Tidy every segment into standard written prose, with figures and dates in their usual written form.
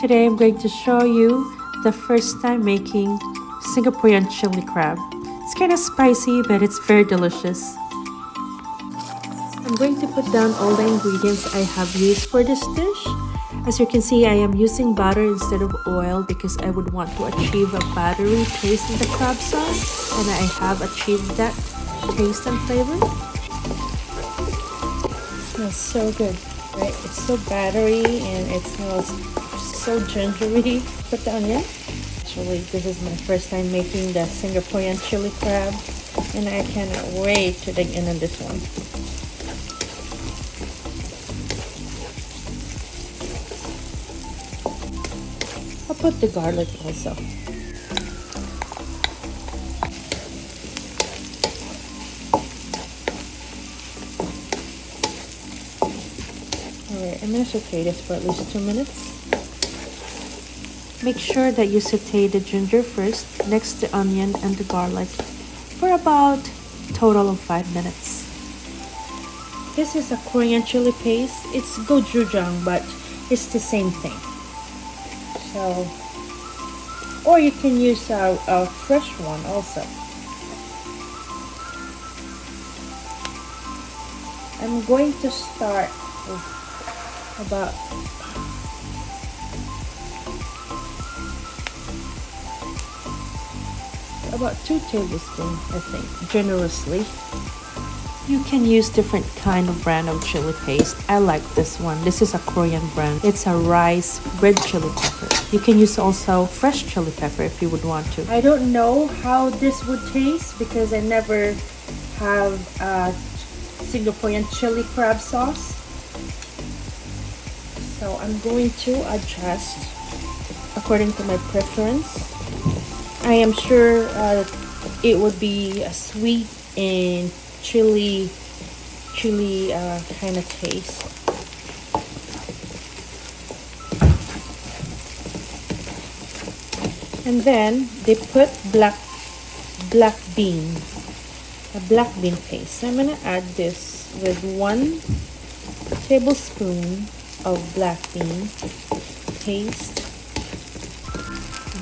Today I'm going to show you the first time making Singaporean chili crab. It's kind of spicy, but it's very delicious. I'm going to put down all the ingredients I have used for this dish. As you can see, I am using butter instead of oil because I would want to achieve a buttery taste in the crab sauce, and I have achieved that taste and flavor. It smells so good, right? It's so buttery and it smells so gingery. Put the onion. Actually, this is my first time making the Singaporean chili crab, and I cannot wait to dig in on this one. I'll put the garlic also. Alright, I'm going to saute this for at least 2 minutes. Make sure that you saute the ginger first, next the onion and the garlic for about a total of 5 minutes. This is a Korean chili paste. It's gochujang, but it's the same thing. So, or you can use a fresh one also. I'm going to start with about about 2 tablespoons, I think, generously. You can use different kind of brand of chili paste. I like this one. This is a Korean brand. It's a rice red chili pepper. You can use also fresh chili pepper if you would want to. I don't know how this would taste because I never have a Singaporean chili crab sauce. So I'm going to adjust according to my preference. I am sure it would be a sweet and chili kind of taste. And then they put black bean, a black bean paste. So I'm gonna add this with 1 tablespoon of black bean paste.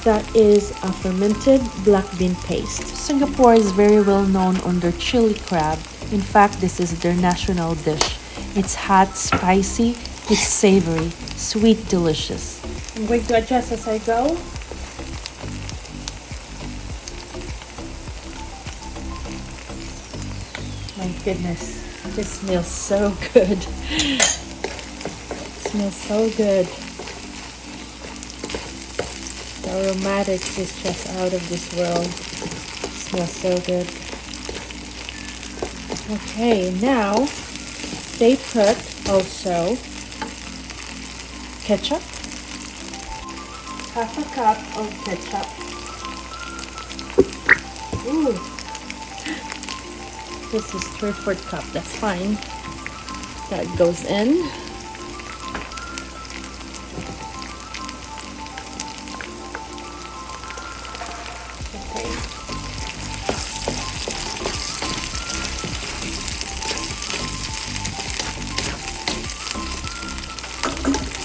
That is a fermented black bean paste. Singapore is very well known on their chili crab. In fact, this is their national dish. It's hot, spicy, it's savory, sweet, delicious. I'm going to adjust as I go. My goodness, this smells so good. It smells so good. The aromatics is just out of this world. It smells so good. Okay, now they put also ketchup. Half a cup of ketchup. Ooh. This is 3/4 cup. That's fine. That goes in.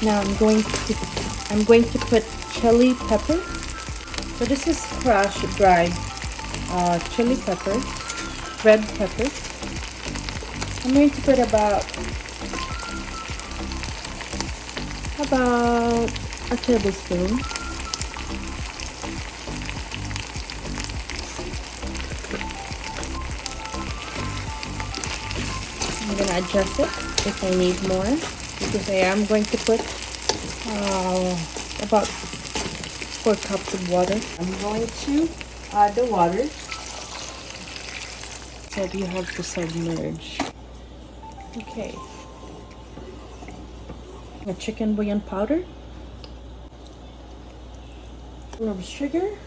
Now I'm going to put chili pepper. So this is crushed dried chili pepper, red pepper. I'm going to put about a tablespoon. I'm gonna adjust it if I need more, because I am going to put about 4 cups of water. I'm going to add the water. So you have to submerge. Okay. A chicken bouillon powder. A little sugar.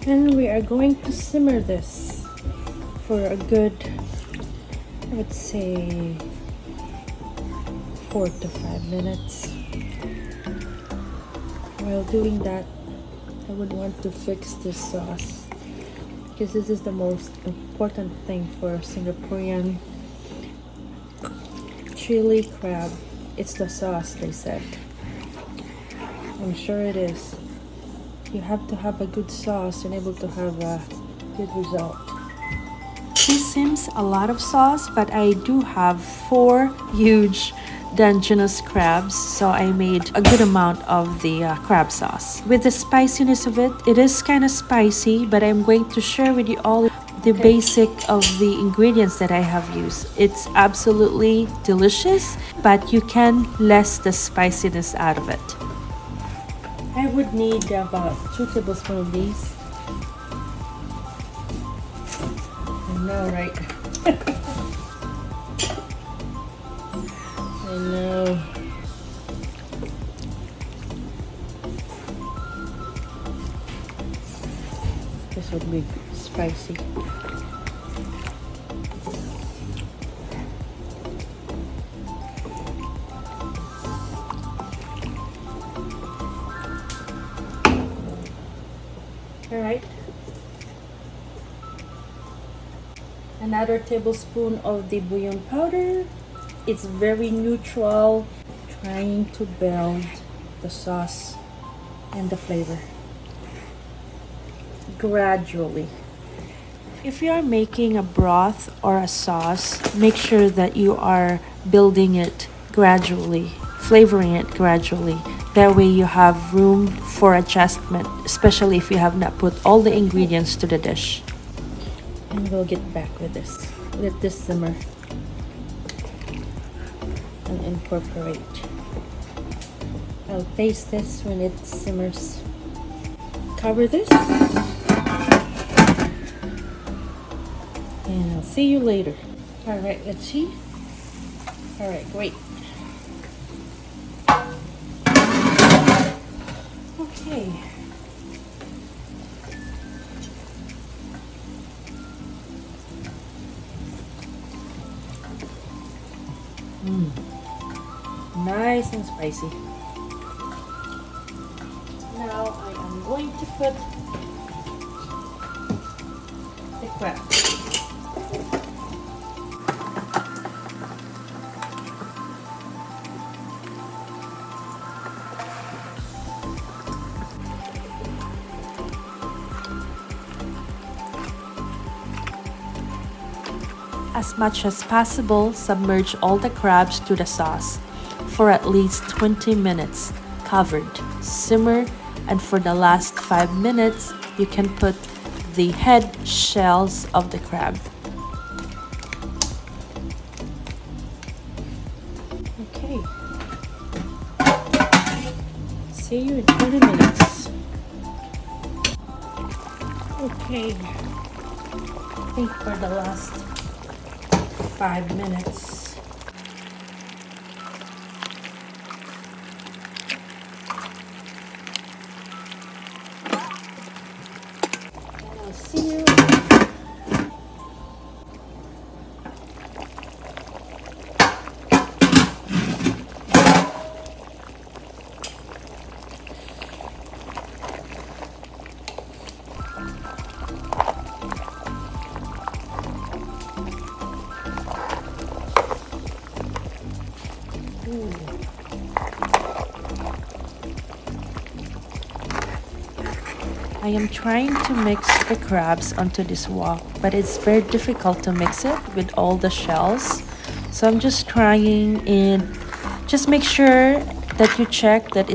And we are going to simmer this for a good, I would say, 4 to 5 minutes. While doing that, I would want to fix this sauce because this is the most important thing for Singaporean chili crab. It's the sauce, they said. I'm sure it is. You have to have a good sauce and able to have a good result. This seems a lot of sauce, but I do have 4 huge Dungeness crabs, so I made a good amount of the crab sauce. With the spiciness of it, it is kind of spicy, but I'm going to share with you all the basic of the ingredients that I have used. It's absolutely delicious, but you can less the spiciness out of it. I would need about 2 tablespoons of these. I know, right? I know. This would be spicy. All right. Another tablespoon of the bouillon powder. It's very neutral, trying to build the sauce and the flavor gradually. If you are making a broth or a sauce, make sure that you are building it gradually, flavoring it gradually. That way you have room for adjustment, especially if you have not put all the ingredients to the dish. And we'll get back with this. Let this simmer and incorporate. I'll taste this when it simmers. Cover this. And I'll see you later. All right, let's see. All right, great. Okay. Nice and spicy. Now I am going to put the crab. As much as possible, submerge all the crabs to the sauce for at least 20 minutes, covered. Simmer, and for the last 5 minutes, you can put the head shells of the crab. Okay. See you in 20 minutes. Okay. I think for the last 5 minutes. And I'll see you. I am trying to mix the crabs onto this wok, but it's very difficult to mix it with all the shells. So I'm just trying, and just make sure that you check that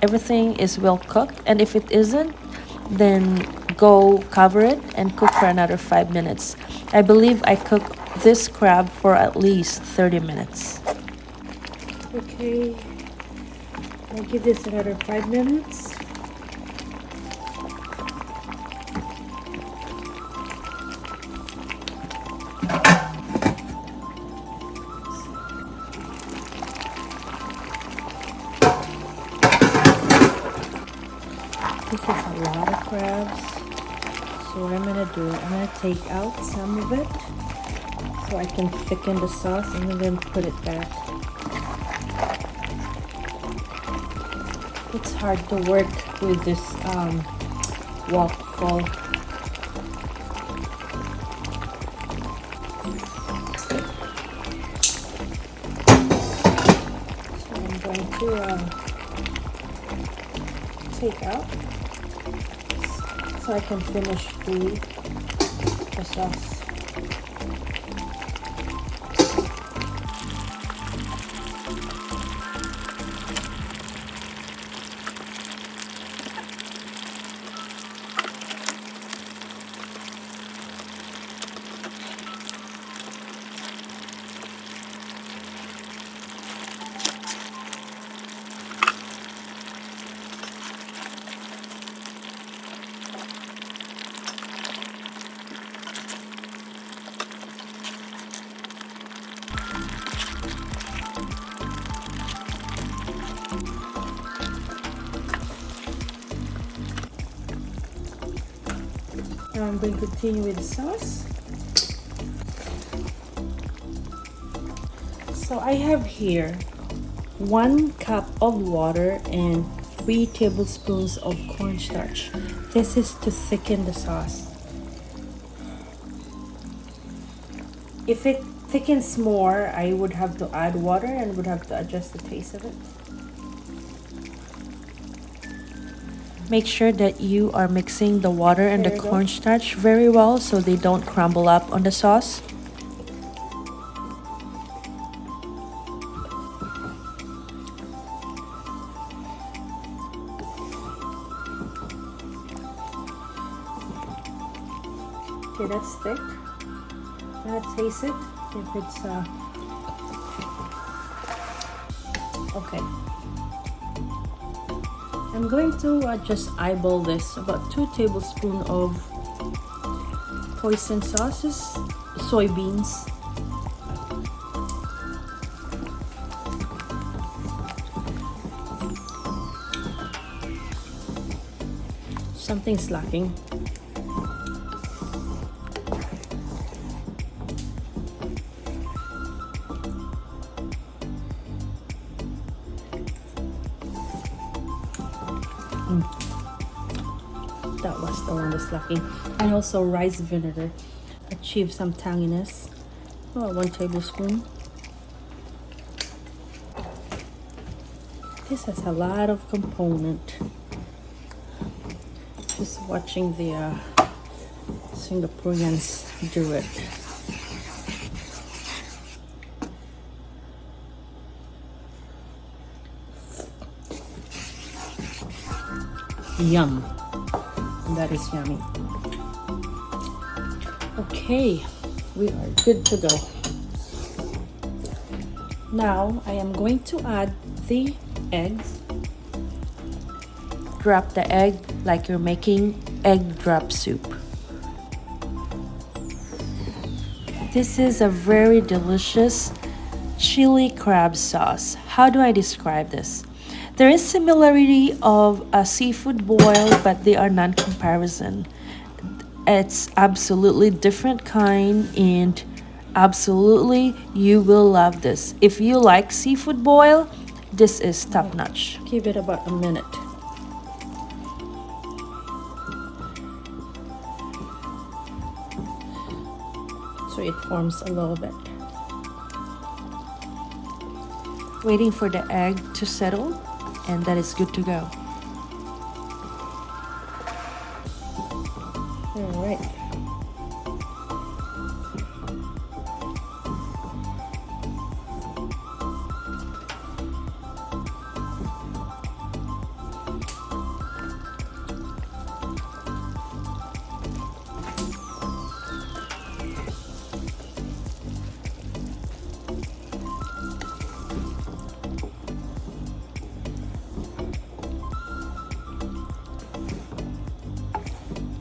everything is well cooked, and if it isn't, then go cover it and cook for another 5 minutes. I believe I cooked this crab for at least 30 minutes. Okay, I'll give this another 5 minutes. This is a lot of crabs, so what I'm going to do, I'm going to take out some of it so I can thicken the sauce and then put it back. It's hard to work with this waffle. So I'm going to take out so I can finish the sauce. Now I'm going to continue with the sauce. So I have here 1 cup of water and 3 tablespoons of cornstarch. This is to thicken the sauce. If it thickens more, I would have to add water and would have to adjust the taste of it. Make sure that you are mixing the water and the cornstarch very well so they don't crumble up on the sauce. Okay, that's thick. Now taste it if it's okay. I'm going to just eyeball this, about 2 tablespoons of hoisin sauces, soybeans. Something's lacking. That was the one that's lacking. And also rice vinegar. Achieve some tanginess. About 1 tablespoon. This has a lot of component. Just watching the Singaporeans do it. Yum. That is yummy. Okay, we are good to go. Now I am going to add the eggs. Drop the egg like you're making egg drop soup. This is a very delicious chili crab sauce. How do I describe this? There is similarity of a seafood boil, but they are non-comparison. It's absolutely different kind, and absolutely you will love this. If you like seafood boil, this is top notch. Give it about a minute. So it forms a little bit. Waiting for the egg to settle, and that is good to go. All right.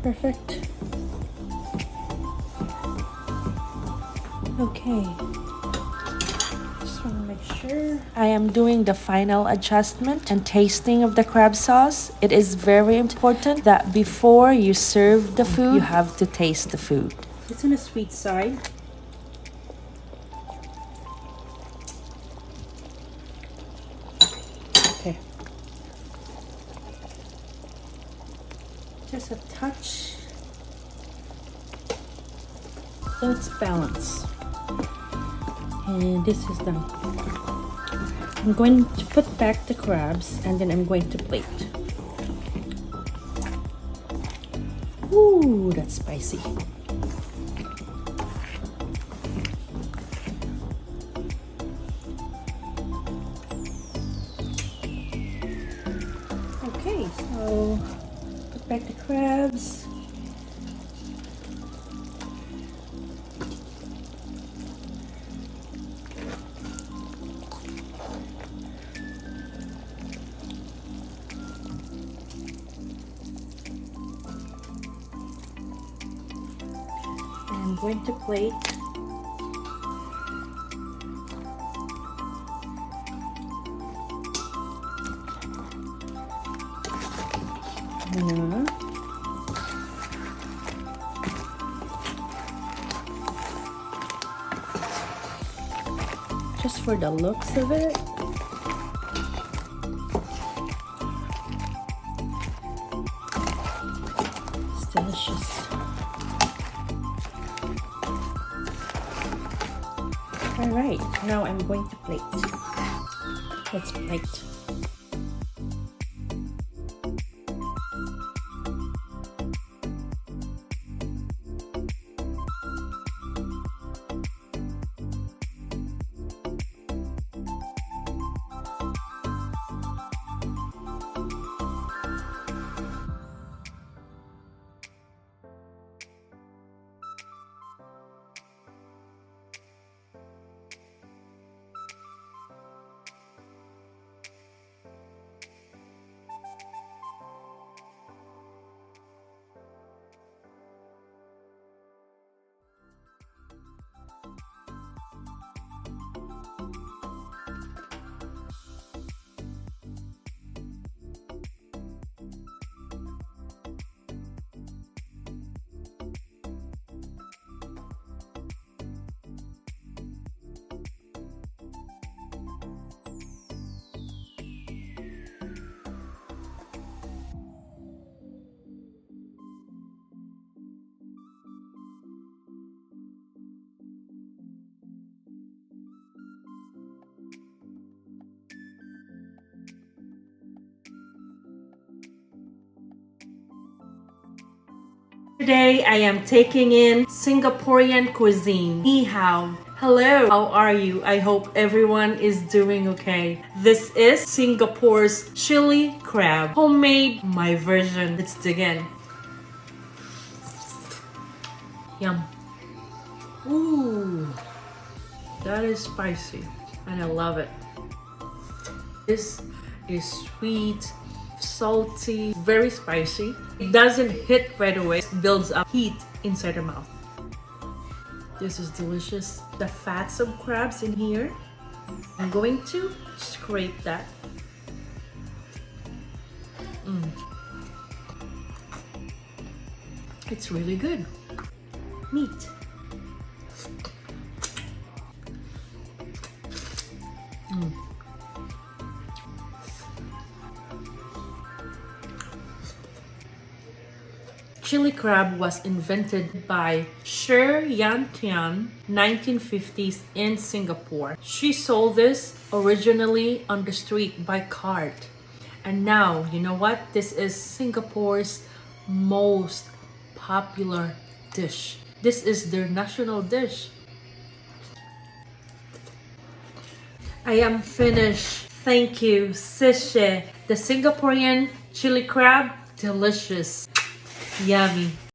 Perfect. Okay. Just want to make sure I am doing the final adjustment and tasting of the crab sauce. It is very important that before you serve the food, you have to taste the food. It's on the sweet side. Okay. Just a touch. So it's balanced. And this is done. I'm going to put back the crabs and then I'm going to plate. Ooh, that's spicy. Okay, so put back the crabs. I'm going to plate. Yeah. Just for the looks of it. It's delicious. Alright, now I'm going to plate. Let's plate. Today I am taking in Singaporean cuisine. Ni hao. Hello, how are you? I hope everyone is doing okay. This is Singapore's chili crab. Homemade, my version. Let's dig in. Yum. Ooh, that is spicy and I love it. This is sweet, salty, very spicy. It doesn't hit right away, it builds up heat inside the mouth. This is delicious. The fats of crabs in here. I'm going to scrape that. It's really good. Meat. Chili crab was invented by Shi Yan Tian, 1950s in Singapore. She sold this originally on the street by cart. And now, you know what? This is Singapore's most popular dish. This is their national dish. I am finished. Thank you. Sishe. The Singaporean chili crab, delicious. Yummy.